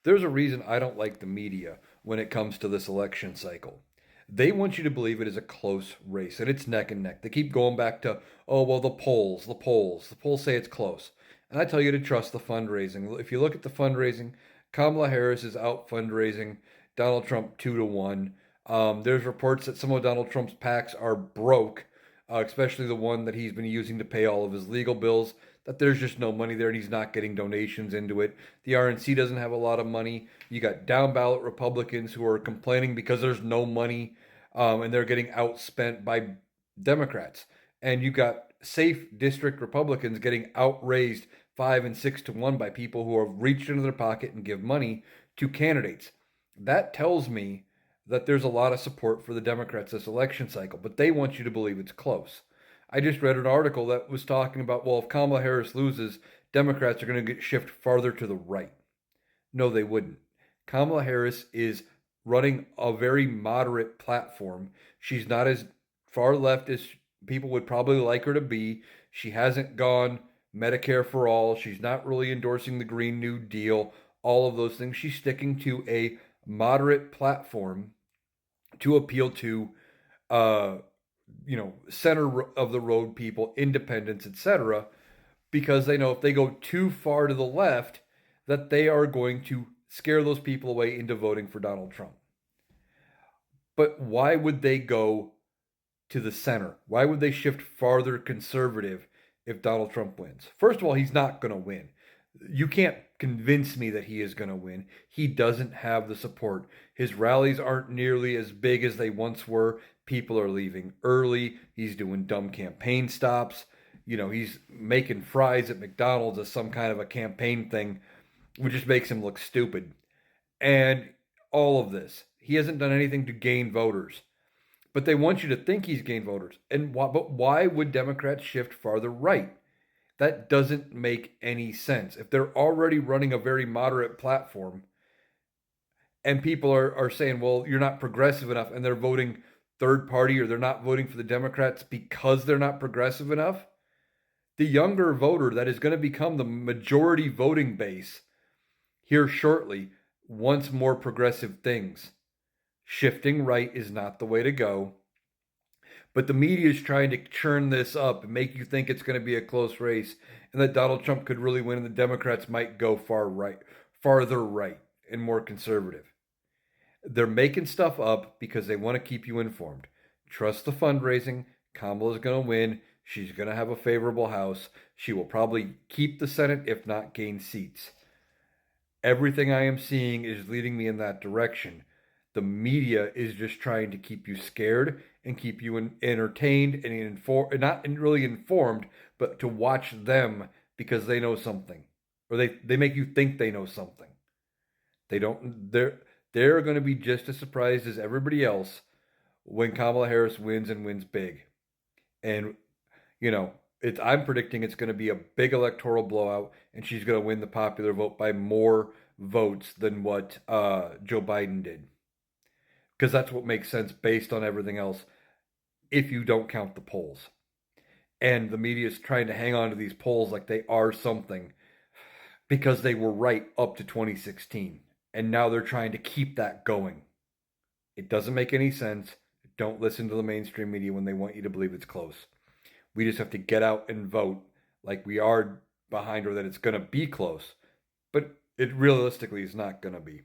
There's a reason I don't like the media when it comes to this election cycle. They want you to believe it is a close race and it's neck and neck. They keep going back to, oh, well, the polls say it's close. And I tell you to trust the fundraising. If you look at the fundraising, Kamala Harris is out fundraising Donald Trump 2 to 1. There's reports that some of Donald Trump's PACs are broke, especially the one that he's been using to pay all of his legal bills, that there's just no money there and he's not getting donations into it. The RNC doesn't have a lot of money. You got down ballot Republicans who are complaining because there's no money, and they're getting outspent by Democrats. And you got safe district Republicans getting outraised 5 and 6 to 1 by people who have reached into their pocket and give money to candidates. That tells me that there's a lot of support for the Democrats this election cycle, but they want you to believe it's close. I just read an article that was talking about, well, if Kamala Harris loses, Democrats are going to get shift farther to the right. No, they wouldn't. Kamala Harris is running a very moderate platform. She's not as far left as people would probably like her to be. She hasn't gone Medicare for all. She's not really endorsing the Green New Deal, all of those things. She's sticking to a moderate platform to appeal to uh, center of the road people, independents, etc., because they know if they go too far to the left, that they are going to scare those people away into voting for Donald Trump. But why would they go to the center? Why would they shift farther conservative if Donald Trump wins? First of all, he's not going to win. You can't convince me that he is going to win. He doesn't have the support. His rallies aren't nearly as big as they once were. People are leaving early. He's doing dumb campaign stops. He's making fries at McDonald's as some kind of a campaign thing, which just makes him look stupid. And all of this, he hasn't done anything to gain voters. But they want you to think he's gained voters. But why would Democrats shift farther right? That doesn't make any sense. If they're already running a very moderate platform and people are saying, well, you're not progressive enough, and they're voting third party or they're not voting for the Democrats because they're not progressive enough, the younger voter that is going to become the majority voting base here shortly wants more progressive things. Shifting right is not the way to go. But the media is trying to churn this up and make you think it's going to be a close race and that Donald Trump could really win and the Democrats might go farther right and more conservative. They're making stuff up because they want to keep you informed. Trust the fundraising. Kamala's going to win. She's going to have a favorable House. She will probably keep the Senate, if not gain seats. Everything I am seeing is leading me in that direction. The media is just trying to keep you scared and keep you entertained and not really informed, but to watch them because they know something, or they make you think they know something. They don't. They're going to be just as surprised as everybody else when Kamala Harris wins and wins big. And I'm predicting it's going to be a big electoral blowout, and she's going to win the popular vote by more votes than what Joe Biden did. Because that's what makes sense based on everything else, if you don't count the polls. And the media is trying to hang on to these polls like they are something because they were right up to 2016. And now they're trying to keep that going. It doesn't make any sense. Don't listen to the mainstream media when they want you to believe it's close. We just have to get out and vote like we are behind, or that it's going to be close. But it realistically is not going to be.